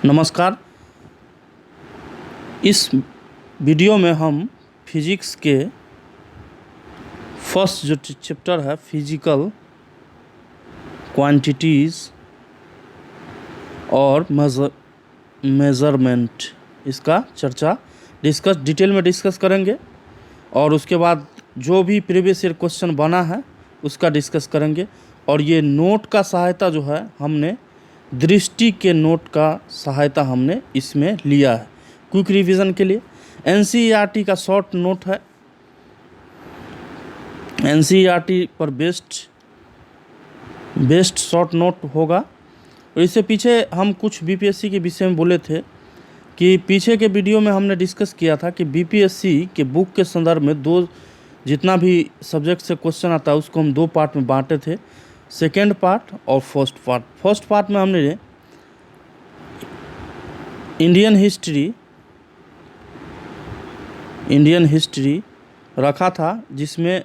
नमस्कार। इस वीडियो में हम फिजिक्स के फर्स्ट जो चैप्टर है फिजिकल क्वांटिटीज़ और मेज़रमेंट, इसका चर्चा डिटेल में डिस्कस करेंगे और उसके बाद जो भी प्रीवियस ईयर क्वेश्चन बना है उसका डिस्कस करेंगे। और ये नोट का सहायता जो है हमने दृष्टि के नोट का सहायता हमने इसमें लिया है क्विक रिवीजन के लिए। एनसीईआरटी का शॉर्ट नोट है, एनसीईआरटी पर बेस्ट शॉर्ट नोट होगा। और इससे पीछे हम कुछ बीपीएससी के विषय में बोले थे कि पीछे के वीडियो में हमने डिस्कस किया था कि बीपीएससी के बुक के संदर्भ में जितना भी सब्जेक्ट से क्वेश्चन आता है उसको हम दो पार्ट में बांटे थे, सेकेंड पार्ट और फर्स्ट पार्ट। फर्स्ट पार्ट में हमने इंडियन हिस्ट्री रखा था, जिसमें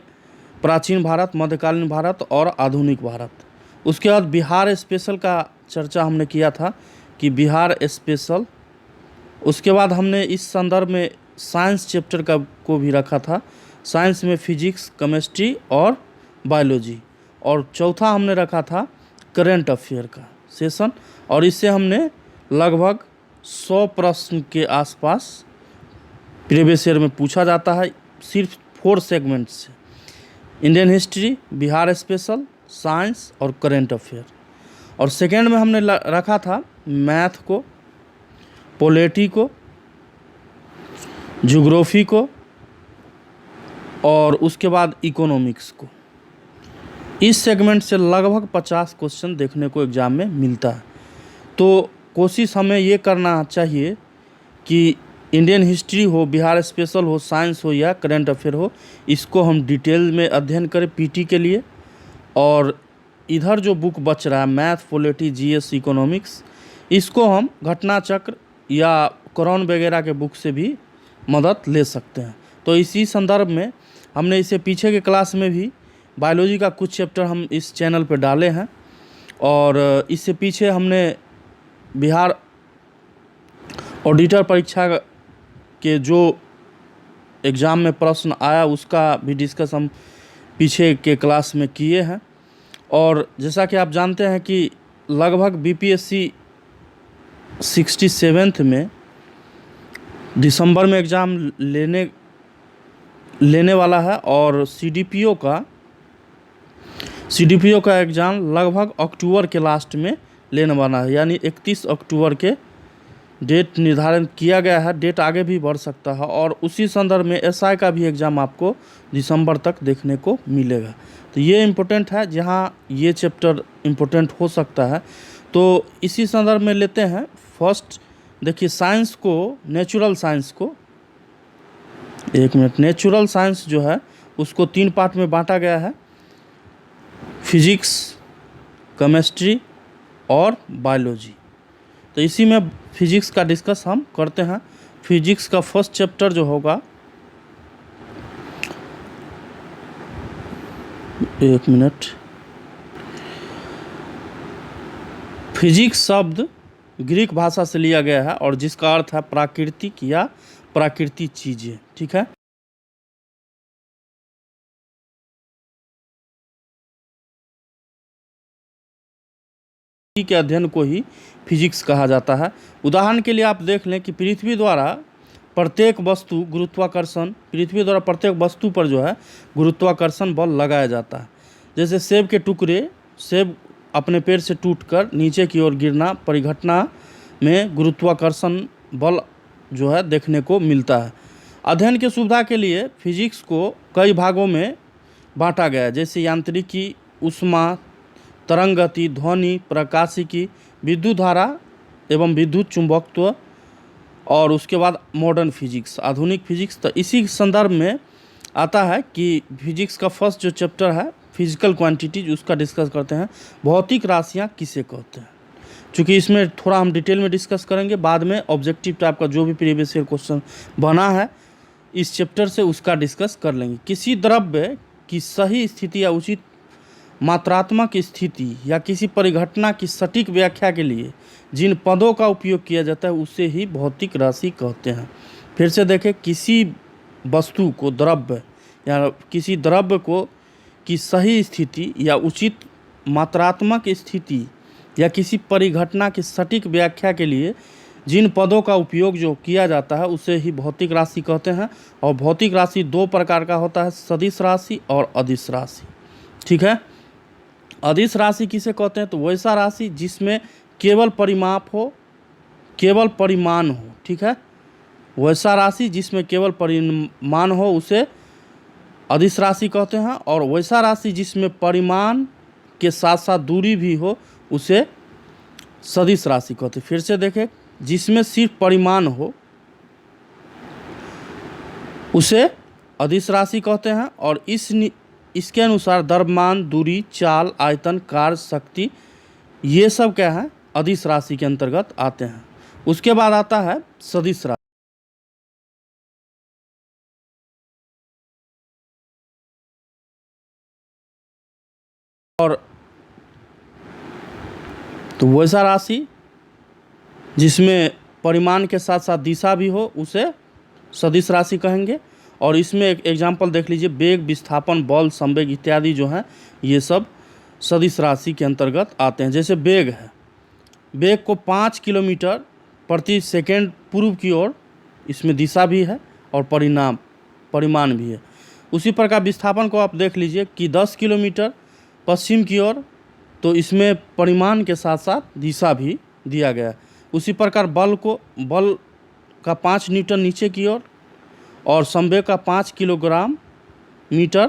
प्राचीन भारत, मध्यकालीन भारत और आधुनिक भारत। उसके बाद बिहार स्पेशल का चर्चा हमने किया था कि बिहार स्पेशल। उसके बाद हमने इस संदर्भ में साइंस चैप्टर को भी रखा था, साइंस में फिजिक्स, केमिस्ट्री और बायोलॉजी। और चौथा हमने रखा था करंट अफेयर का सेशन, और इससे हमने लगभग 100 प्रश्न के आसपास प्रीवियस ईयर में पूछा जाता है, सिर्फ 4 सेगमेंट से: Indian history, Bihar special, science और करंट अफेयर। और सेकेंड में हमने रखा था मैथ को, पॉलिटी को, ज्योग्राफी को और उसके बाद इकोनॉमिक्स को। इस सेगमेंट से लगभग 50 क्वेश्चन देखने को एग्ज़ाम में मिलता है। तो कोशिश हमें ये करना चाहिए कि इंडियन हिस्ट्री हो, बिहार स्पेशल हो, साइंस हो या करंट अफेयर हो, इसको हम डिटेल में अध्ययन करें पीटी के लिए। और इधर जो बुक बच रहा है मैथ, पॉलिटी, जीएस, इकोनॉमिक्स, इसको हम घटना चक्र या करोन वगैरह के बुक से भी मदद ले सकते हैं। तो इसी संदर्भ में हमने इसे पीछे के क्लास में भी बायोलॉजी का कुछ चैप्टर हम इस चैनल पर डाले हैं। और इससे पीछे हमने बिहार ऑडिटर परीक्षा के जो एग्ज़ाम में प्रश्न आया उसका भी डिस्कस हम पीछे के क्लास में किए हैं। और जैसा कि आप जानते हैं कि लगभग बीपीएससी 67th में दिसंबर में एग्ज़ाम लेने वाला है, और सीडीपीओ का एग्ज़ाम लगभग अक्टूबर के लास्ट में लेने वाला है, यानी 31 अक्टूबर के डेट निर्धारण किया गया है। डेट आगे भी बढ़ सकता है। और उसी संदर्भ में एसआई का भी एग्ज़ाम आपको दिसंबर तक देखने को मिलेगा। तो ये इम्पोर्टेंट है, जहाँ ये चैप्टर इम्पोर्टेंट हो सकता है। तो इसी संदर्भ में लेते हैं फर्स्ट। देखिए साइंस को, नेचुरल साइंस को, एक मिनट, नेचुरल साइंस जो है उसको 3 पार्ट में बांटा गया है: फिजिक्स, केमिस्ट्री और बायोलॉजी। तो इसी में फिजिक्स का डिस्कस हम करते हैं। फिजिक्स का फर्स्ट चैप्टर जो होगा, एक मिनट, फिजिक्स शब्द ग्रीक भाषा से लिया गया है और जिसका अर्थ है प्राकृतिक या प्राकृतिक चीज़ें। ठीक है। के अध्ययन को ही फिजिक्स कहा जाता है। उदाहरण के लिए आप देख लें कि पृथ्वी द्वारा प्रत्येक वस्तु पर जो है गुरुत्वाकर्षण बल लगाया जाता है। जैसे सेब के टुकड़े, सेब अपने पेड़ से टूटकर नीचे की ओर गिरना, परिघटना में गुरुत्वाकर्षण बल जो है देखने को मिलता है। अध्ययन की सुविधा के लिए फिजिक्स को कई भागों में बांटा गया है, जैसे यांत्रिकी, ऊष्मा, तरंग गति, ध्वनि, प्रकाशिकी, विद्युत धारा एवं विद्युत चुंबकत्व, और उसके बाद मॉडर्न फिजिक्स, आधुनिक फिजिक्स। तो इसी संदर्भ में आता है कि फिजिक्स का फर्स्ट जो चैप्टर है फिजिकल क्वांटिटीज, उसका डिस्कस करते हैं। भौतिक राशियाँ किसे कहते हैं, चूँकि इसमें थोड़ा हम डिटेल में डिस्कस करेंगे। बाद में ऑब्जेक्टिव टाइप का जो भी प्रीवियस ईयर क्वेश्चन बना है इस चैप्टर से उसका डिस्कस कर लेंगे। किसी द्रव्य की सही स्थिति या उचित मात्रात्मक स्थिति या किसी परिघटना की सटीक व्याख्या के लिए जिन पदों का उपयोग किया जाता है उसे ही भौतिक राशि कहते हैं। फिर से देखें, किसी वस्तु को द्रव्य या किसी द्रव्य को की सही स्थिति या उचित मात्रात्मक स्थिति या किसी परिघटना की सटीक व्याख्या के लिए जिन पदों का उपयोग जो किया जाता है उसे ही भौतिक राशि कहते हैं। और भौतिक राशि दो प्रकार का होता है, सदिश राशि और अदिश राशि। ठीक है, अदिश राशि किसे कहते हैं? तो वैसा राशि जिसमें केवल परिमाप हो, केवल परिमाण हो। ठीक है, वैसा राशि जिसमें केवल परिमाण हो उसे अदिश राशि कहते हैं। और वैसा राशि जिसमें परिमाण के साथ साथ दूरी भी हो उसे सदिश राशि कहते हैं। फिर से देखें, जिसमें सिर्फ परिमाण हो उसे अदिश राशि कहते हैं। और इसके अनुसार द्रव्यमान, दूरी, चाल, आयतन, कार्य, शक्ति, ये सब क्या है? अदिश राशि के अंतर्गत आते हैं। उसके बाद आता है सदिश राशि। और तो वैसा राशि जिसमें परिमाण के साथ साथ दिशा भी हो उसे सदिश राशि कहेंगे। और इसमें एक एग्जाम्पल देख लीजिए, वेग, विस्थापन, बल, संवेग इत्यादि जो हैं ये सब सदिश राशि के अंतर्गत आते हैं। जैसे वेग है, वेग को 5 किलोमीटर प्रति सेकेंड पूर्व की ओर, इसमें दिशा भी है और परिमाण भी है। उसी प्रकार विस्थापन को आप देख लीजिए कि 10 किलोमीटर पश्चिम की ओर, तो इसमें परिमाण के साथ साथ दिशा भी दिया गया है। उसी प्रकार बल का 5 न्यूटन नीचे की ओर और संवेग का 5 किलोग्राम मीटर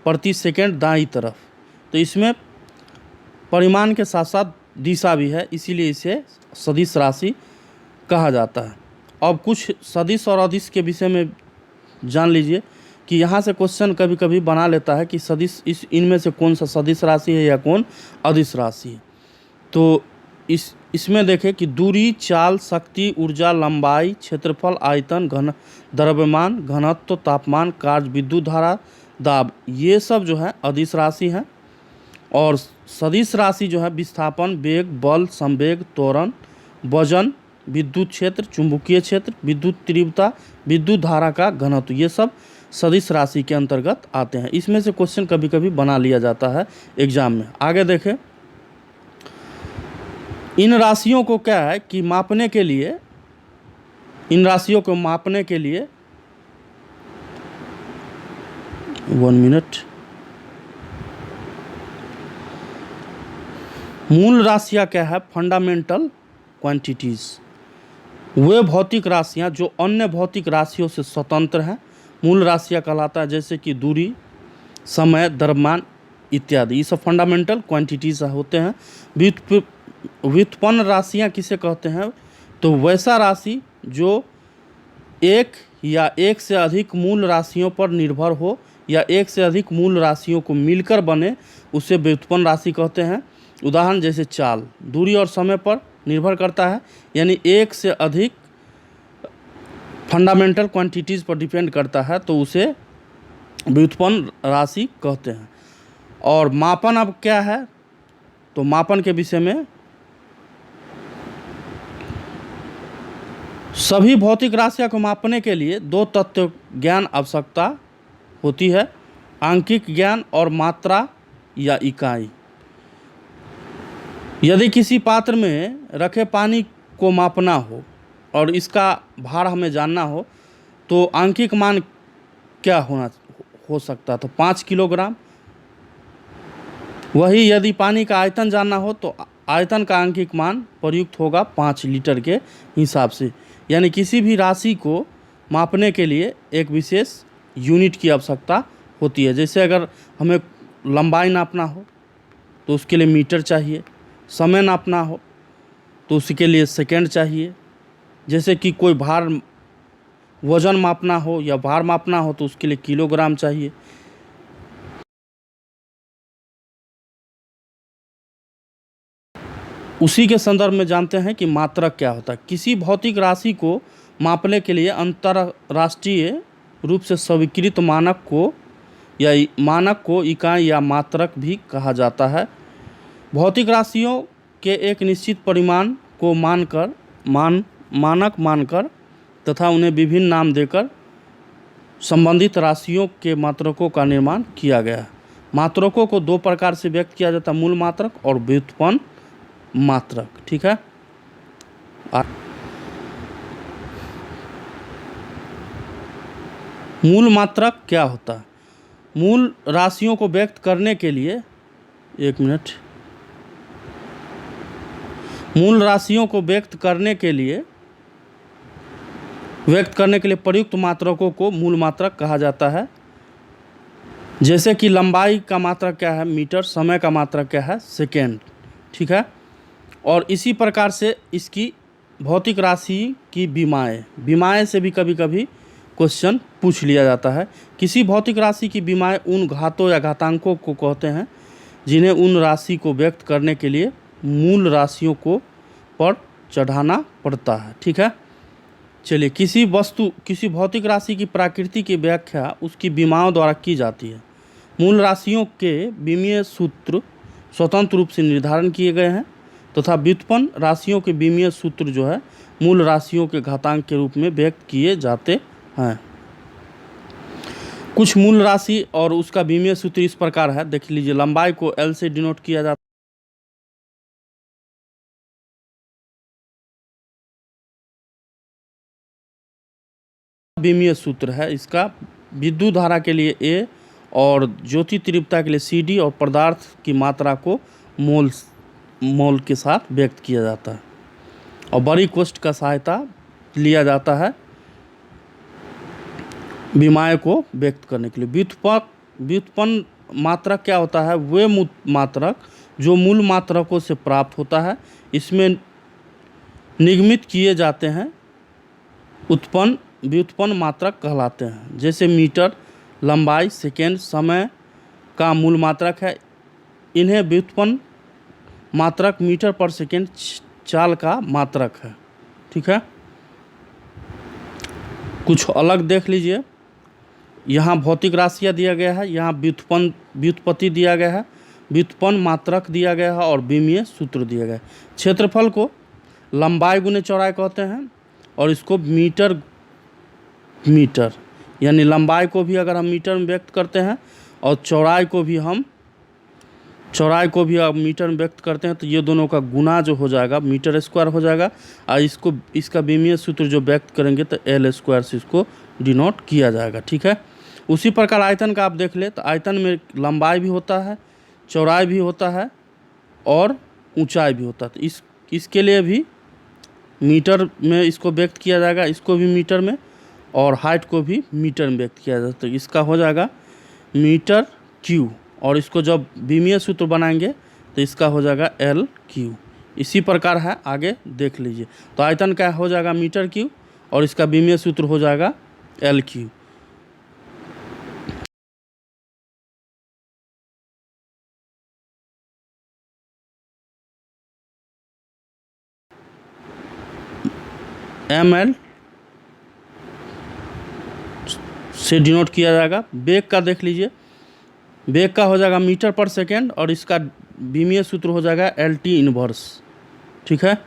प्रति सेकेंड दाईं तरफ, तो इसमें परिमाण के साथ साथ दिशा भी है, इसीलिए इसे सदिश राशि कहा जाता है। अब कुछ सदिश और अदिश के विषय में जान लीजिए कि यहाँ से क्वेश्चन कभी कभी बना लेता है कि सदिश इनमें से कौन सा सदिश राशि है या कौन अदिश राशि है। तो इसमें देखें कि दूरी, चाल, शक्ति, ऊर्जा, लंबाई, क्षेत्रफल, आयतन, द्रव्यमान, घनत्व, तापमान, कार्य, विद्युत धारा, दाब, ये सब जो है अदिश राशि हैं। और सदिश राशि जो है विस्थापन, वेग, बल, संवेग, त्वरण, वजन, विद्युत क्षेत्र, चुंबकीय क्षेत्र, विद्युत तीव्रता, विद्युत धारा का घनत्व, ये सब सदिश राशि के अंतर्गत आते हैं। इसमें से क्वेश्चन कभी कभी बना लिया जाता है एग्जाम में। आगे देखें, इन राशियों को क्या है कि मापने के लिए, इन राशियों को मापने के लिए 1 मिनट, मूल राशियाँ क्या है? फंडामेंटल क्वांटिटीज़, वे भौतिक राशियाँ जो अन्य भौतिक राशियों से स्वतंत्र हैं, मूल राशियाँ कहलाता है। जैसे कि दूरी, समय, द्रव्यमान इत्यादि, ये सब फंडामेंटल क्वांटिटीज़ होते हैं। व्युत्पन्न राशियाँ किसे कहते हैं? तो वैसा राशि जो एक या एक से अधिक मूल राशियों पर निर्भर हो या एक से अधिक मूल राशियों को मिलकर बने, उसे व्युत्पन्न राशि कहते हैं। उदाहरण जैसे चाल, दूरी और समय पर निर्भर करता है, यानी एक से अधिक फंडामेंटल क्वांटिटीज़ पर डिपेंड करता है, तो उसे व्युत्पन्न राशि कहते हैं। और मापन अब क्या है? तो मापन के विषय में सभी भौतिक राशियों को मापने के लिए 2 तत्व ज्ञान आवश्यकता होती है, आंकिक ज्ञान और मात्रा या इकाई। यदि किसी पात्र में रखे पानी को मापना हो और इसका भार हमें जानना हो, तो आंकिक मान क्या हो सकता है? तो 5 किलोग्राम। वही यदि पानी का आयतन जानना हो तो आयतन का आंकिक मान प्रयुक्त होगा 5 लीटर के हिसाब से। यानी किसी भी राशि को मापने के लिए एक विशेष यूनिट की आवश्यकता होती है। जैसे अगर हमें लंबाई नापना हो तो उसके लिए मीटर चाहिए, समय नापना हो तो उसके लिए सेकंड चाहिए, जैसे कि कोई भार, वजन मापना हो या भार मापना हो तो उसके लिए किलोग्राम चाहिए। उसी के संदर्भ में जानते हैं कि मात्रक क्या होता है। किसी भौतिक राशि को मापने के लिए अंतर्राष्ट्रीय रूप से स्वीकृत मानक को इकाई या मात्रक भी कहा जाता है। भौतिक राशियों के एक निश्चित परिमाण को मानक मानकर तथा उन्हें विभिन्न नाम देकर संबंधित राशियों के मात्रकों का निर्माण किया गया है। मात्रकों को दो प्रकार से व्यक्त किया जाता है, मूल मात्रक और व्युत्पन्न मात्रक। ठीक है। मूल मात्रक क्या होता है? मूल राशियों को व्यक्त करने के लिए मूल राशियों को व्यक्त करने के लिए प्रयुक्त मात्रकों को मूल मात्रक कहा जाता है। जैसे कि लंबाई का मात्रक क्या है? मीटर। समय का मात्रक क्या है? सेकेंड। ठीक है। और इसी प्रकार से इसकी भौतिक राशि की विमाएँ से भी कभी कभी क्वेश्चन पूछ लिया जाता है। किसी भौतिक राशि की विमाएँ उन घातों या घातांकों को कहते हैं जिन्हें उन राशि को व्यक्त करने के लिए मूल राशियों को पर चढ़ाना पड़ता है। ठीक है। चलिए, किसी भौतिक राशि की प्रकृति की व्याख्या उसकी विमाओं द्वारा की जाती है। मूल राशियों के विमीय सूत्र स्वतंत्र रूप से निर्धारण किए गए हैं तथा व्युत्पन्न राशियों के विमीय सूत्र जो है मूल राशियों के घातांक के रूप में व्यक्त किए जाते हैं। कुछ मूल राशि और उसका विमीय सूत्र इस प्रकार है, देख लीजिए। लंबाई को L से डिनोट किया जाता है। विमीय सूत्र है इसका विद्युत धारा के लिए A और ज्योति तीव्रता के लिए CD और पदार्थ की मात्रा को मोल के साथ व्यक्त किया जाता है और बड़ी कोष्ठ का सहायता लिया जाता है विमाएँ को व्यक्त करने के लिए। व्युत्पन्न मात्रक क्या होता है? वे मात्रक जो मूल मात्रकों से प्राप्त होता है, इसमें निगमित किए जाते हैं, व्युत्पन्न मात्रक कहलाते हैं। जैसे मीटर लंबाई, सेकेंड समय का मूल मात्रक है। इन्हें व्युत्पन्न मात्रक मीटर पर सेकेंड चाल का मात्रक है। ठीक है। कुछ अलग देख लीजिए। यहाँ भौतिक राशियाँ दिया गया है, यहाँ व्युत्पत्ति दिया गया है, व्युत्पन्न मात्रक दिया गया है और विमीय सूत्र दिया गया है। क्षेत्रफल को लंबाई गुने चौड़ाई कहते हैं और इसको मीटर यानी लंबाई को भी अगर हम मीटर में व्यक्त करते हैं और चौड़ाई को भी अब मीटर में व्यक्त करते हैं तो ये दोनों का गुना जो हो जाएगा मीटर स्क्वायर हो जाएगा और इसका विमीय सूत्र जो व्यक्त करेंगे तो L स्क्वायर से इसको डिनोट किया जाएगा। ठीक है। उसी प्रकार आयतन का आप देख ले तो आयतन में लंबाई भी होता है, चौड़ाई भी होता है और ऊंचाई भी होता है। तो इसके लिए भी मीटर में इसको व्यक्त किया जाएगा, इसको भी मीटर में, और हाइट को भी मीटर में व्यक्त किया जाता है। तो इसका हो जाएगा मीटर क्यू और इसको जब विमीय सूत्र बनाएंगे तो इसका हो जाएगा L/Q। इसी प्रकार है, आगे देख लीजिए। तो आयतन का हो जाएगा मीटर क्यू और इसका विमीय सूत्र हो जाएगा L/Q। ml से डिनोट किया जाएगा। वेग का देख लीजिए। वेग का हो जाएगा मीटर पर सेकेंड और इसका विमीय सूत्र हो जाएगा LT इनवर्स। ठीक है।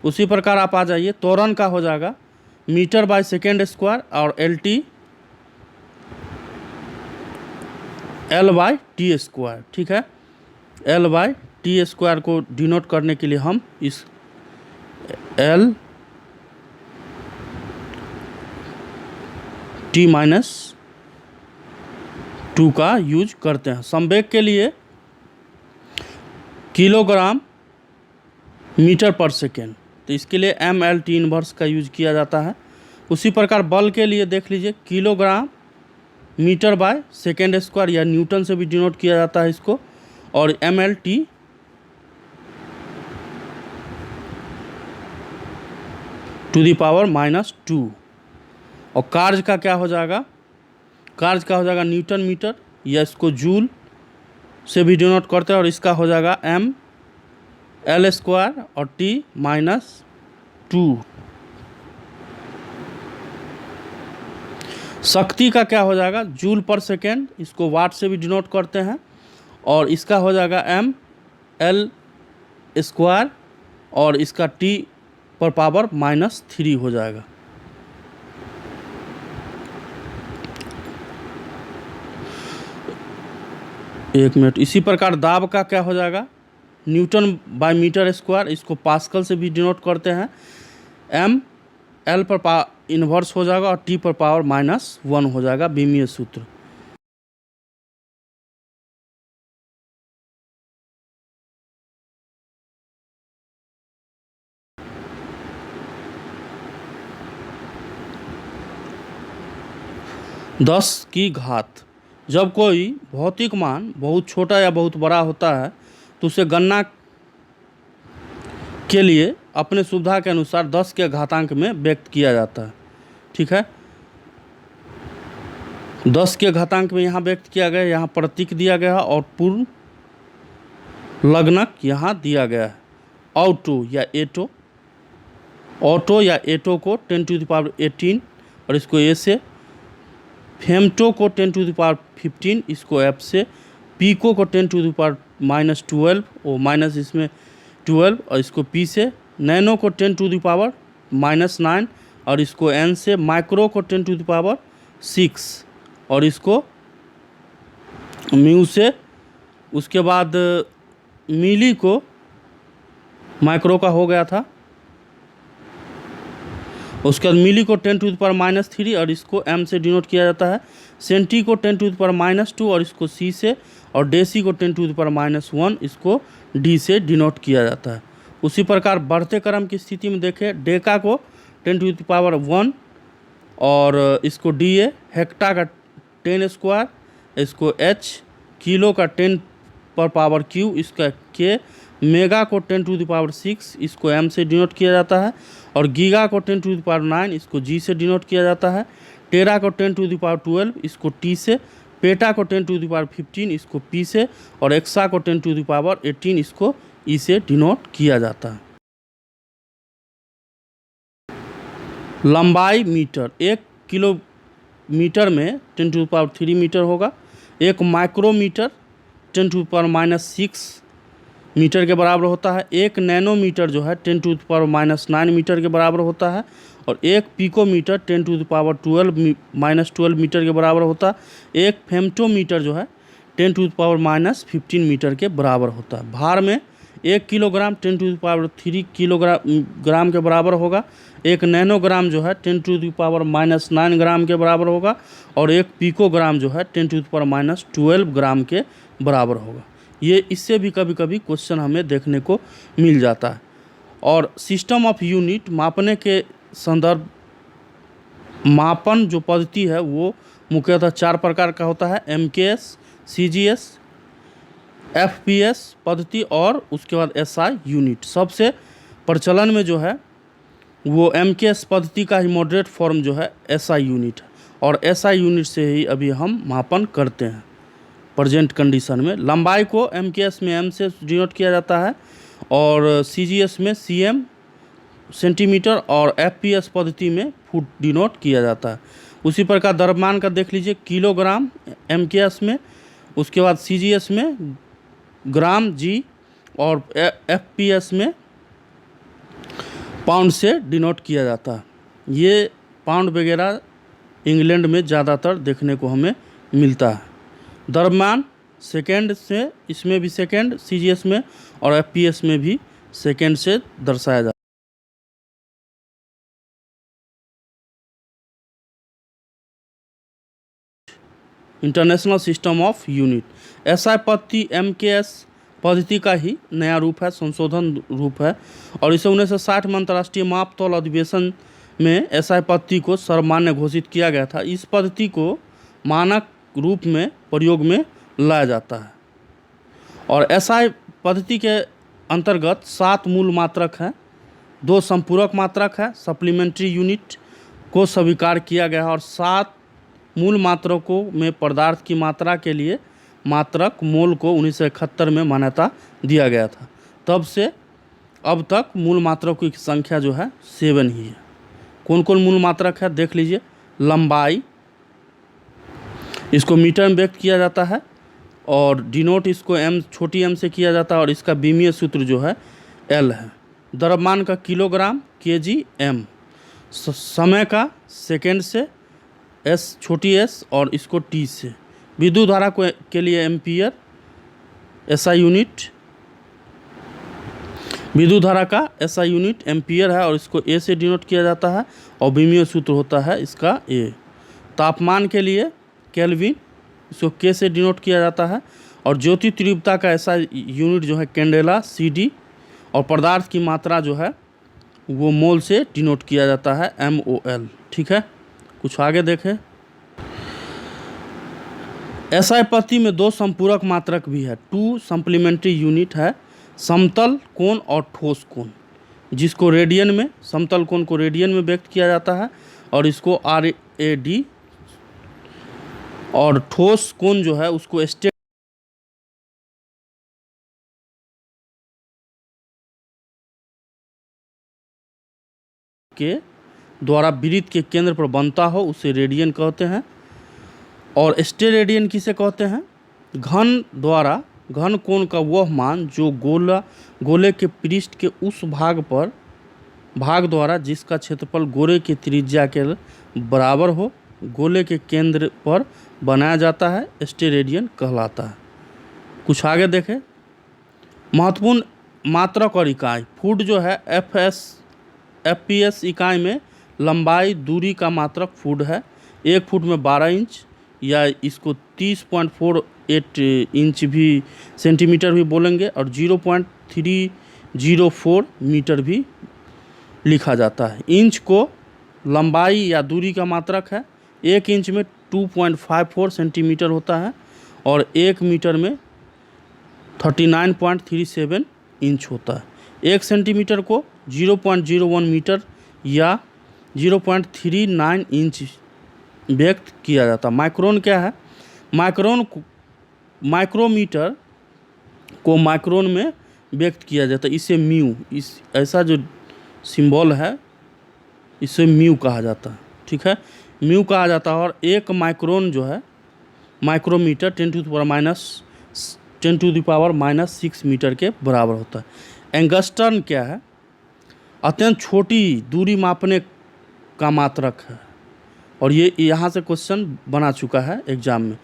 उसी प्रकार आप आ जाइए। त्वरण का हो जाएगा मीटर बाय सेकेंड स्क्वायर और LT L/T स्क्वायर। ठीक है। L/T स्क्वायर को डिनोट करने के लिए हम इस L T-2 का यूज करते हैं। संवेग के लिए किलोग्राम मीटर पर सेकेंड, तो इसके लिए mLT इनवर्स का यूज किया जाता है। उसी प्रकार बल के लिए देख लीजिए, kilogram metre by second square या न्यूटन से भी डिनोट किया जाता है इसको, और mLT टू दी पावर -2। और कार्य का क्या हो जाएगा? कार्य का हो जाएगा न्यूटन मीटर या इसको जूल से भी डिनोट करते हैं और इसका हो जाएगा mL स्क्वायर और T-2। शक्ति का क्या हो जाएगा? जूल पर सेकेंड, इसको वाट से भी डिनोट करते हैं और इसका हो जाएगा mL स्क्वायर और इसका पर पावर -3 हो जाएगा। एक मिनट। इसी प्रकार दाब का क्या हो जाएगा, न्यूटन बाय मीटर स्क्वायर, इसको पास्कल से भी डिनोट करते हैं। m L पर इन्वर्स हो जाएगा और T पर पावर -1 हो जाएगा, बीमीय सूत्र। दस की घात, जब कोई भौतिक मान बहुत छोटा या बहुत बड़ा होता है तो उसे गणना के लिए अपने सुविधा के अनुसार 10 के घातांक में व्यक्त किया जाता है। ठीक है, 10 के घातांक में यहाँ व्यक्त किया गया, यहाँ प्रतीक दिया गया है और पूर्ण लग्नक यहाँ दिया गया है। ऑटो या एटो को 10⁻18 और इसको ए से, फेमटो को 10⁻15 इसको एफ से, पीको को 10⁻−12 और माइनस इसमें 12 और इसको पी से, नैनो को 10⁻−9 और इसको एन से, माइक्रो को 10⁻6 और इसको म्यू से, उसके बाद मिली को माइक्रो का हो गया था, उसके बाद मिली को 10⁻³ और इसको m से डिनोट किया जाता है, सेंटी को 10⁻² और इसको c से, और डेसी को 10⁻1 इसको d से डिनोट किया जाता है। उसी प्रकार बढ़ते क्रम की स्थिति में देखें, डेका को 10⁻1 और इसको da, हेक्टा का 10 स्क्वायर, इसको h, किलो का 10 पर पावर q, इसका k, मेगा को 10⁻6 इसको m से डिनोट किया जाता है, और गीगा को 10�9 इसको g से डिनोट किया जाता है, टेरा को 10⁻12 इसको t से, पेटा को 10⁻15 इसको p से, और एक्सा को 10⁻18 इसको e से डिनोट किया जाता है। लंबाई मीटर, 1 किलोमीटर में 10⁻3 मीटर होगा। एक माइक्रोमीटर 10⁻6 मीटर के बराबर होता है। एक नैनोमीटर जो है 10⁻9 मीटर के बराबर होता है, और एक पिकोमीटर 10⁻12 मीटर के बराबर होता है। एक फेमटोमीटर जो है 10⁻15 मीटर के बराबर होता है। भार में 1 किलोग्राम 10⁻3 किलोग्राम के बराबर होगा। एक नैनोग्राम जो है 10⁻9 ग्राम के बराबर होगा, और एक पिकोग्राम जो है 10⁻12 ग्राम के बराबर होगा। ये इससे भी कभी कभी क्वेश्चन हमें देखने को मिल जाता है। और सिस्टम ऑफ यूनिट, मापने के संदर्भ, मापन जो पद्धति है वो मुख्यतः 4 प्रकार का होता है, MKS, CGS, FPS पद्धति और उसके बाद SI यूनिट। सबसे प्रचलन में जो है वो MKS पद्धति का ही मॉडरेट फॉर्म जो है SI यूनिट है, और SI यूनिट से ही अभी हम मापन करते हैं प्रेजेंट कंडीशन में। लंबाई को MKS में m से डिनोट किया जाता है, और CGS में cm सेंटीमीटर, और FPS पद्धति में फुट डिनोट किया जाता है। उसी प्रकार द्रव्यमान का देख लीजिए, किलोग्राम MKS में, उसके बाद CGS में ग्राम G, और FPS में पाउंड से डिनोट किया जाता है। ये पाउंड वगैरह इंग्लैंड में ज़्यादातर देखने को हमें मिलता है। द्रव्यमान सेकेंड से, इसमें भी सेकेंड CGS में, और FPS में भी सेकेंड से दर्शाया जाता है। International system of unit, SI पद्धति MKS पद्धति का ही नया रूप है, संशोधन रूप है, और इसे 1960 में अंतर्राष्ट्रीय माप तौल अधिवेशन में SI पद्धति को सर्वमान्य घोषित किया गया था। इस पद्धति को मानक रूप में प्रयोग में लाया जाता है, और SI पद्धति के अंतर्गत 7 मूल मात्रक हैं, 2 संपूरक मात्रक है, सप्लीमेंट्री यूनिट को स्वीकार किया गया है, और 7 मूल मात्रकों में पदार्थ की मात्रा के लिए मात्रक मोल को 1971 में मान्यता दिया गया था। तब से अब तक मूल मात्रकों की संख्या जो है 7 ही है। कौन कौन मूल मात्रक है देख लीजिए। लंबाई, इसको मीटर में व्यक्त किया जाता है, और डिनोट इसको m छोटी m से किया जाता है, और इसका बीमीय सूत्र जो है L है। द्रव्यमान का किलोग्राम, केजी, एम। समय का सेकेंड से, एस छोटी एस और इसको टी से। विद्युत धारा को के लिए एम्पियर, एसआई यूनिट। विद्युत धारा का एसआई यूनिट एम्पियर है और इसको ए से डिनोट किया जाता है और विमीय सूत्र होता है इसका ए। तापमान के लिए केल्विन, इसको के से डिनोट किया जाता है। और ज्योति तीव्रता का ऐसा यूनिट जो है कैंडेला, सीडी। और पदार्थ की मात्रा जो है वो मोल से डिनोट किया जाता है, MOL। ठीक है, कुछ आगे देखें। एसआई पद्धति में दो संपूरक मात्रक भी है, 2 सप्लीमेंट्री यूनिट है, समतल कोण और ठोस कोण, जिसको रेडियन में, समतल कोण को रेडियन में व्यक्त किया जाता है और इसको RAD, और ठोस कोण जो है उसको स्टेट के द्वारा वृत्त के केंद्र पर बनता हो उसे रेडियन कहते हैं। और स्टेरेडियन किसे कहते हैं? घन कोण का वह मान जो गोले के पृष्ठ के उस भाग द्वारा जिसका क्षेत्रफल गोले की त्रिज्या के बराबर हो, गोले के केंद्र पर बनाया जाता है, स्टेरेडियन कहलाता है। कुछ आगे देखें। महत्वपूर्ण मात्रक और इकाई। फुट जो है FPS इकाई में लंबाई दूरी का मात्रक फुट है। 1 फुट में 12 इंच, या इसको 30.48 इंच भी, सेंटीमीटर भी बोलेंगे, और 0.304 मीटर भी लिखा जाता है। इंच को लंबाई या दूरी का मात्रक है। 1 इंच में 2.54 सेंटीमीटर होता है और 1 मीटर में 39.37 इंच होता है। 1 सेंटीमीटर को 0.01 मीटर या 0.39 इंच व्यक्त किया जाता है। माइक्रोन क्या है? माइक्रोमीटर को माइक्रोन में व्यक्त किया जाता है। इसे म्यू, ऐसा जो सिंबल है इसे म्यू कहा जाता है। ठीक है, म्यू कहा जाता है। और 1 माइक्रोन जो है, माइक्रोमीटर 10⁻⁻6 मीटर के बराबर होता है। एंगस्ट्रम क्या है? अत्यंत छोटी दूरी मापने का मात्रक है और ये यहाँ से क्वेश्चन बना चुका है एग्जाम में।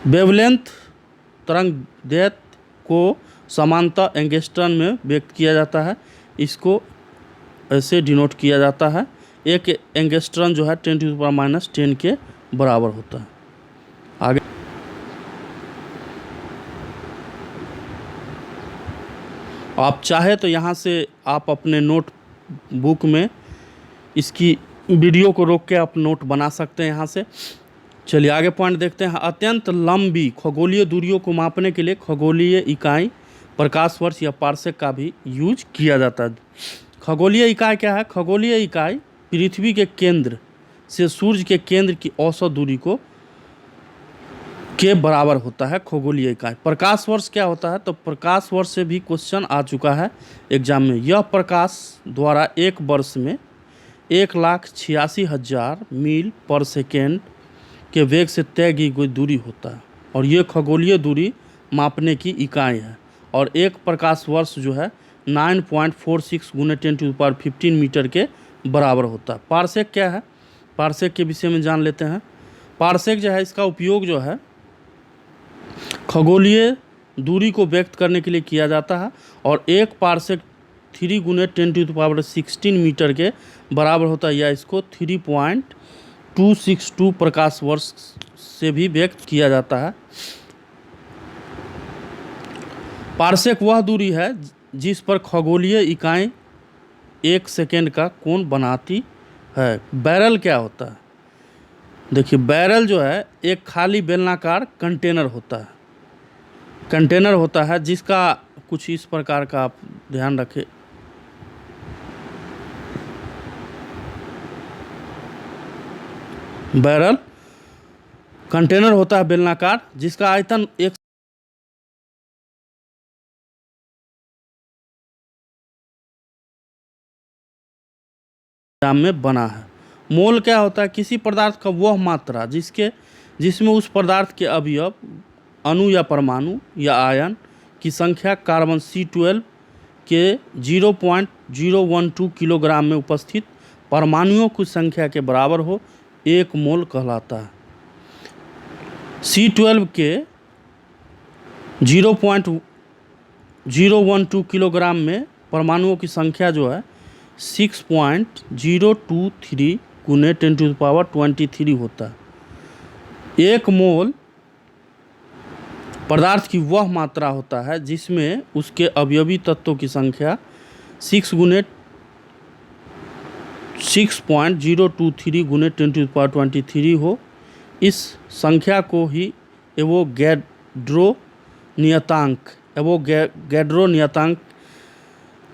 वेवलेंथ तरंग दैर्घ्य को समानता एंगस्ट्रम में व्यक्त किया जाता है, इसको ऐसे डिनोट किया जाता है। 1 एंगस्ट्रम जो है 10⁻⁻10 के बराबर होता है। आगे आप चाहे तो यहाँ से आप अपने नोट बुक में इसकी वीडियो को रोक के आप नोट बना सकते हैं यहाँ से। चलिए आगे पॉइंट देखते हैं। अत्यंत लंबी खगोलीय दूरियों को मापने के लिए खगोलीय इकाई प्रकाश वर्ष या पार्सेक का भी यूज किया जाता है। खगोलीय इकाई क्या है? खगोलीय इकाई पृथ्वी के केंद्र से सूर्य के केंद्र की औसत दूरी के बराबर होता है खगोलीय इकाई। प्रकाश वर्ष क्या होता है? तो प्रकाश वर्ष से भी क्वेश्चन आ चुका है एग्जाम में। यह प्रकाश द्वारा एक वर्ष में 1,86,000 मील पर सेकेंड के वेग से तय की गई दूरी होता है और ये खगोलीय दूरी मापने की इकाई है। और एक प्रकाश वर्ष जो है 9.46 × 10⁻15 मीटर के बराबर होता है। पार्सेक क्या है? पार्सेक के विषय में जान लेते हैं। पार्सेक जो है इसका उपयोग जो है खगोलीय दूरी को व्यक्त करने के लिए किया जाता है और 1 पार्सेक 3 × 10⁻16 मीटर के बराबर होता है, या इसको 3.262 प्रकाश वर्ष से भी व्यक्त किया जाता है। पार्सेक वह दूरी है जिस पर खगोलीय इकाई 1 सेकेंड का कोण बनाती है। बैरल क्या होता है? देखिए, बैरल जो है एक खाली बेलनाकार कंटेनर होता है जिसका कुछ इस प्रकार का आप ध्यान रखें। बैरल कंटेनर होता है बेलनाकार जिसका आयतन एक में बना है। मोल क्या होता है? किसी पदार्थ का वह मात्रा जिसमें उस पदार्थ के अवयव, अणु या परमाणु या आयन की संख्या कार्बन C12 के 0.012 किलोग्राम में उपस्थित परमाणुओं की संख्या के बराबर हो 1 मोल कहलाता है। C12 के 0.012 किलोग्राम में परमाणुओं की संख्या जो है 6.023 गुने 10⁻23 होता है। 1 मोल पदार्थ की वह मात्रा होता है जिसमें उसके अवयवी तत्वों की संख्या 6 गुने 6.023 गुने 10⁻23 हो। इस संख्या को ही एवोगैड्रो नियतांक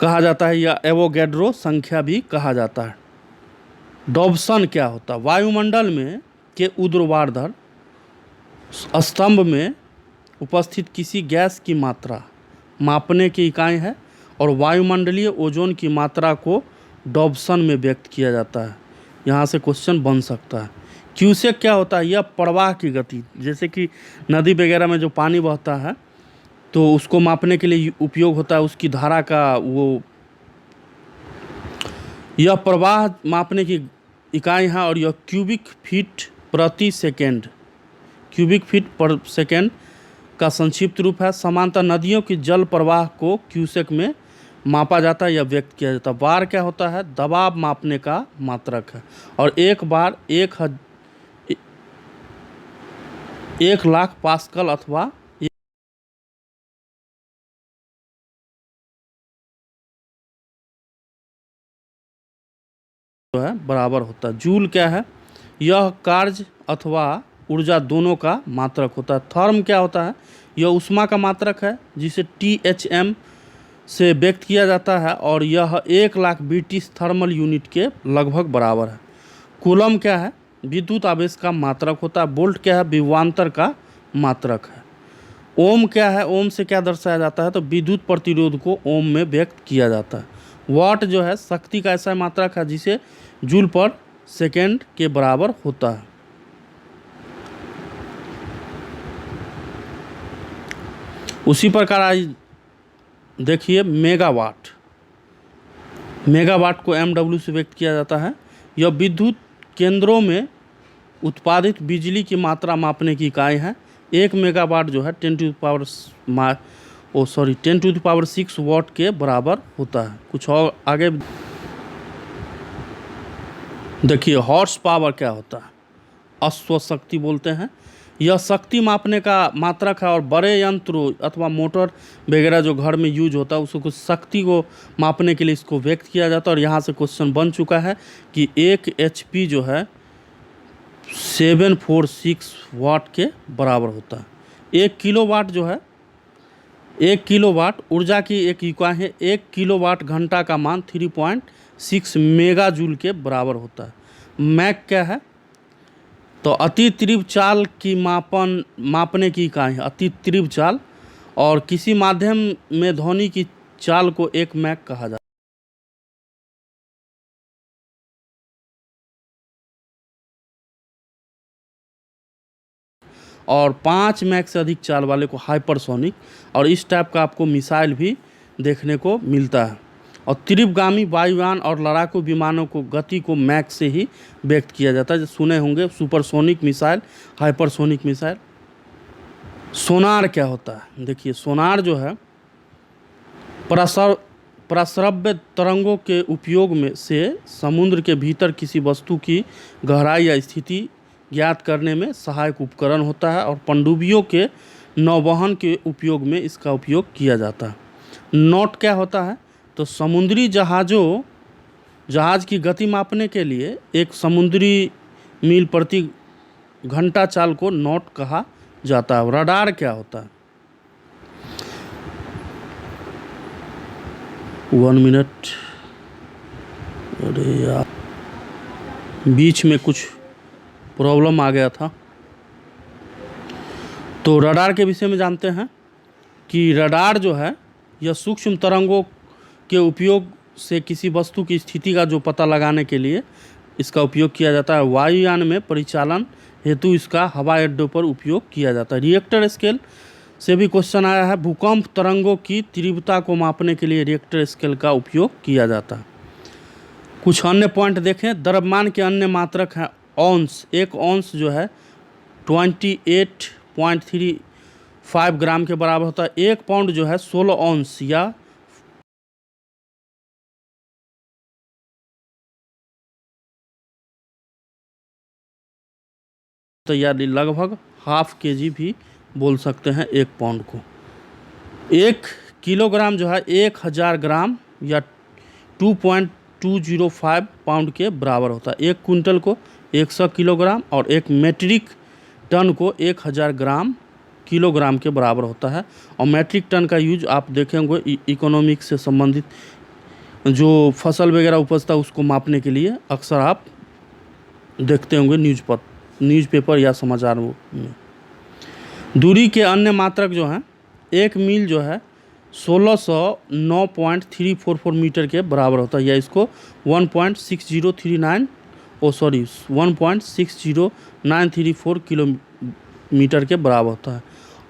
कहा जाता है या एवोगैड्रो संख्या भी कहा जाता है। डॉब्सन क्या होता है? वायुमंडल में के ऊर्ध्वाधर स्तंभ में उपस्थित किसी गैस की मात्रा मापने की इकाई है और वायुमंडलीय ओजोन की मात्रा को डॉब्सन में व्यक्त किया जाता है। यहाँ से क्वेश्चन बन सकता है। क्यूसेक क्या होता है? यह प्रवाह की गति, जैसे कि नदी वगैरह में जो पानी बहता है तो उसको मापने के लिए उपयोग होता है, उसकी धारा का वो, यह प्रवाह मापने की इकाई है और यह क्यूबिक फीट पर सेकेंड का संक्षिप्त रूप है। समांतर नदियों की जल प्रवाह को क्यूसेक में मापा जाता है या व्यक्त किया जाता है। बार क्या होता है? दबाव मापने का मात्रक है और एक बार 1,00,000 पास्कल अथवा जो है बराबर होता है। जूल क्या है? यह कार्य अथवा ऊर्जा दोनों का मात्रक होता है। थर्म क्या होता है? यह ऊष्मा का मात्रक है जिसे THM से व्यक्त किया जाता है और यह 1,00,000 ब्रिटिश थर्मल यूनिट के लगभग बराबर है। कूलम क्या है? विद्युत आवेश का मात्रक होता है। वोल्ट क्या है? विभवांतर का मात्रक है। ओम क्या है? ओम से क्या दर्शाया जाता है? तो विद्युत प्रतिरोध को ओम में व्यक्त किया जाता है। वाट जो है शक्ति का ऐसा मात्रक है जिसे जूल पर सेकेंड के बराबर होता है। उसी प्रकार आज देखिए मेगावाट को MW से व्यक्त किया जाता है। यह विद्युत केंद्रों में उत्पादित बिजली की मात्रा मापने की इकाई है। 1 मेगावाट जो है 10⁻6 वाट के बराबर होता है। कुछ और आगे देखिए हॉर्स पावर क्या होता है? अश्व शक्ति बोलते हैं। यह शक्ति मापने का मात्रक है और बड़े यंत्रों अथवा मोटर वगैरह जो घर में यूज होता है उसको शक्ति को मापने के लिए इसको व्यक्त किया जाता है। और यहाँ से क्वेश्चन बन चुका है कि 1 HP जो है 746 वाट के बराबर होता है। 1 किलोवाट जो है 1 किलोवाट ऊर्जा की एक इकाई है। 1 किलोवाट घंटा का मान 3.6 मेगाजूल के बराबर होता है। मैक क्या है? तो अति तीव्र चाल की मापने की इकाई है अति तीव्र चाल और किसी माध्यम में ध्वनि की चाल को 1 मैक कहा जाता है। और 5 मैक से अधिक चाल वाले को हाइपरसोनिक, और इस टाइप का आपको मिसाइल भी देखने को मिलता है। और तीव्रगामी वायुयान और लड़ाकू विमानों को गति को मैक से ही व्यक्त किया जाता है। जो सुने होंगे सुपरसोनिक मिसाइल, हाइपरसोनिक मिसाइल। सोनार क्या होता है? देखिए सोनार जो है प्रस्रव्य तरंगों के उपयोग में से समुद्र के भीतर किसी वस्तु की गहराई या स्थिति ज्ञात करने में सहायक उपकरण होता है और पनडुब्बियों के नौवहन के उपयोग में इसका उपयोग किया जाता है। नॉट क्या होता है? तो समुद्री जहाज की गति मापने के लिए एक समुद्री मील प्रति घंटा चाल को नॉट कहा जाता है। रडार क्या होता है? 1 मिनट, अरे यार बीच में कुछ प्रॉब्लम आ गया था। तो रडार के विषय में जानते हैं कि रडार जो है यह सूक्ष्म तरंगों के उपयोग से किसी वस्तु की स्थिति का जो पता लगाने के लिए इसका उपयोग किया जाता है। वायुयान में परिचालन हेतु इसका हवाई अड्डों पर उपयोग किया जाता है। रिएक्टर स्केल से भी क्वेश्चन आया है। भूकंप तरंगों की तीव्रता को मापने के लिए रिएक्टर स्केल का उपयोग किया जाता है। कुछ अन्य पॉइंट देखें। द्रव्यमान के अन्य मात्रक हैं औंस। एक औंस जो है 28.35 ग्राम के बराबर होता है। एक पाउंड जो है 16 औंस या तैयारी लगभग ½ kg भी बोल सकते हैं एक पाउंड को। 1 किलोग्राम जो है 1000 ग्राम या 2.205 पाउंड के बराबर होता है। एक क्विंटल को 100 किलोग्राम और एक मेट्रिक टन को 1000 ग्राम किलोग्राम के बराबर होता है। और मेट्रिक टन का यूज आप देखेंगे इकोनॉमिक्स से संबंधित जो फसल वगैरह उपजता है उसको मापने के लिए अक्सर आप देखते होंगे न्यूज़पेपर या समाचार में। दूरी के अन्य मात्रक जो हैं, एक मील जो है 1609.344 मीटर के बराबर होता है या इसको 1.60934 किलोमीटर के बराबर होता है।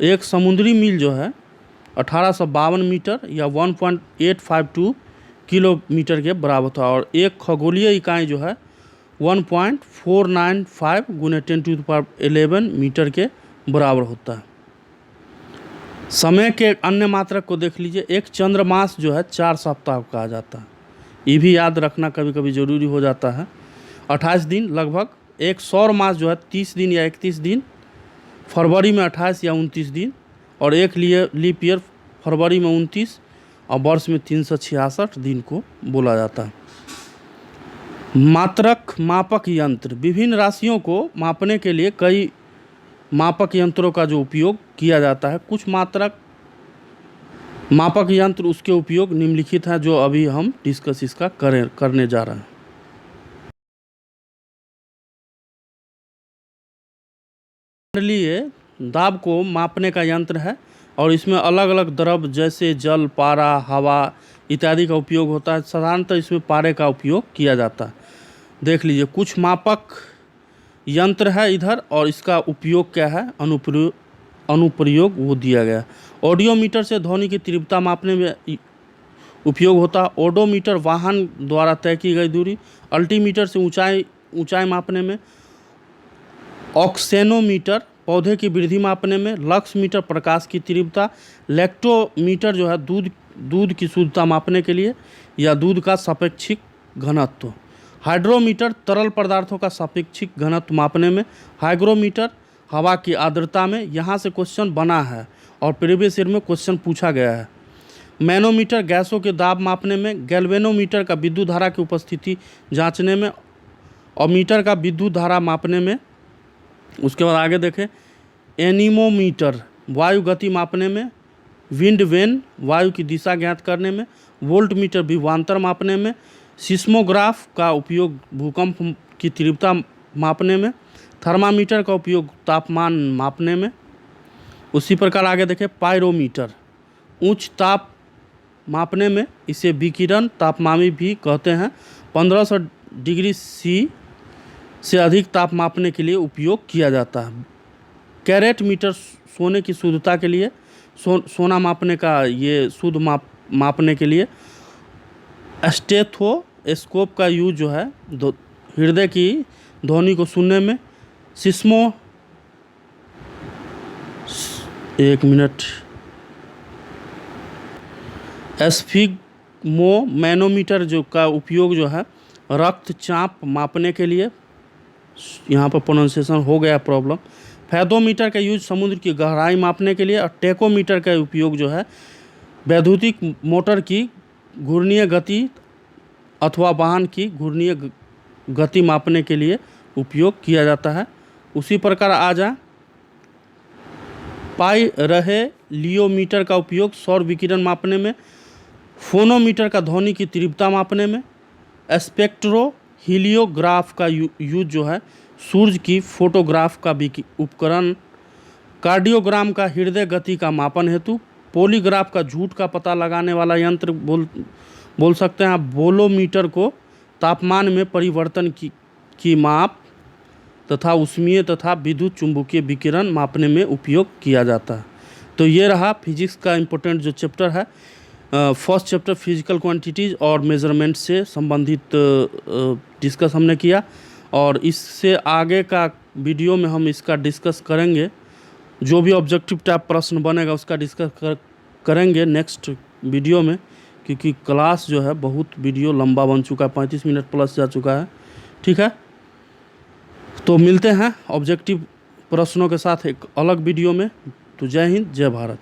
एक समुद्री मील जो है 1852 मीटर या 1.852 किलोमीटर के बराबर होता है। और एक खगोलीय इकाई जो है 1.495 × 10⁻11 मीटर के बराबर होता है। समय के अन्य मात्रक को देख लीजिए। एक चंद्रमास जो है 4 सप्ताह कहा जाता है। ये भी याद रखना कभी कभी ज़रूरी हो जाता है। 28 दिन लगभग। एक सौर मास जो है 30 दिन या 31 दिन, फरवरी में 28 या 29 दिन। और एक लीप ईयर फरवरी में 29 और वर्ष में 366 दिन को बोला जाता है। मात्रक मापक यंत्र। विभिन्न राशियों को मापने के लिए कई मापक यंत्रों का जो उपयोग किया जाता है। कुछ मात्रक मापक यंत्र उसके उपयोग निम्नलिखित हैं जो अभी हम डिस्कस इसका करने जा रहे हैं। मंडलीय दाब को मापने का यंत्र है और इसमें अलग अलग द्रव जैसे जल, पारा, हवा इत्यादि का उपयोग होता है। साधारणतः इसमें पारे का उपयोग किया जाता है। देख लीजिए कुछ मापक यंत्र है इधर और इसका उपयोग क्या है, अनुप्रयोग वो दिया गया। ऑडियोमीटर से ध्वनि की तीव्रता मापने में उपयोग होता है। ओडोमीटर वाहन द्वारा तय की गई दूरी। अल्टीमीटर से ऊंचाई मापने में। ऑक्सेनोमीटर पौधे की वृद्धि मापने में। लक्स मीटर प्रकाश की तीव्रता। लैक्टोमीटर जो है दूध की शुद्धता मापने के लिए या दूध का सापेक्षिक घनत्व। हाइड्रोमीटर तरल पदार्थों का सापेक्षिक घनत्व मापने में। हाइग्रोमीटर हवा की आर्द्रता में। यहाँ से क्वेश्चन बना है और प्रीवियस ईयर में क्वेश्चन पूछा गया है। मैनोमीटर गैसों के दाब मापने में। गैल्वेनोमीटर का विद्युत धारा की उपस्थिति जांचने में और मीटर का विद्युत धारा मापने में। उसके बाद आगे देखें। एनीमोमीटर वायु गति मापने में। विंड वेन वायु की दिशा ज्ञात करने में। वोल्टमीटर विभवांतर मापने में। सिस्मोग्राफ का उपयोग भूकंप की तीव्रता मापने में। थर्मामीटर का उपयोग तापमान मापने में। उसी प्रकार आगे देखें। पायरोमीटर उच्च ताप मापने में। इसे विकिरण तापमापी भी कहते हैं। 1500 डिग्री सी से अधिक ताप मापने के लिए उपयोग किया जाता है। कैरेट मीटर सोने की शुद्धता के लिए सोना मापने का ये शुद्ध मापने के लिए। स्टेथोस्कोप का यूज जो है हृदय की ध्वनि को सुनने में। एस्फिग्मोमैनोमीटर जो का उपयोग जो है रक्तचाप मापने के लिए। यहाँ पर प्रोनाउंसिएशन हो गया प्रॉब्लम। फैथोमीटर का यूज समुद्र की गहराई मापने के लिए। और टेकोमीटर का उपयोग जो है वैद्युतिक मोटर की घूर्णीय गति अथवा वाहन की घूर्णीय गति मापने के लिए उपयोग किया जाता है। उसी प्रकार आ जाए। पाइरहेलियोमीटर का उपयोग सौर विकिरण मापने में। फोनोमीटर का ध्वनि की तीव्रता मापने में। स्पेक्ट्रोहीलियोग्राफ का यूज जो है सूर्य की फोटोग्राफ का उपकरण। कार्डियोग्राम का हृदय गति का मापन हेतु। पॉलीग्राफ का झूठ का पता लगाने वाला यंत्र बोल सकते हैं आप। बोलोमीटर को तापमान में परिवर्तन की माप तथा ऊष्मीय तथा विद्युत चुम्बकीय विकिरण मापने में उपयोग किया जाता है। तो ये रहा फिजिक्स का इम्पोर्टेंट जो चैप्टर है, फर्स्ट चैप्टर फिजिकल क्वांटिटीज़ और मेजरमेंट से संबंधित डिस्कस हमने किया। और इससे आगे का वीडियो में हम इसका डिस्कस करेंगे, जो भी ऑब्जेक्टिव टाइप प्रश्न बनेगा उसका डिस्कस करेंगे नेक्स्ट वीडियो में, क्योंकि क्लास जो है बहुत वीडियो लंबा बन चुका है, 35 मिनट प्लस जा चुका है। ठीक है, तो मिलते हैं ऑब्जेक्टिव प्रश्नों के साथ एक अलग वीडियो में। तो जय हिंद, जय भारत।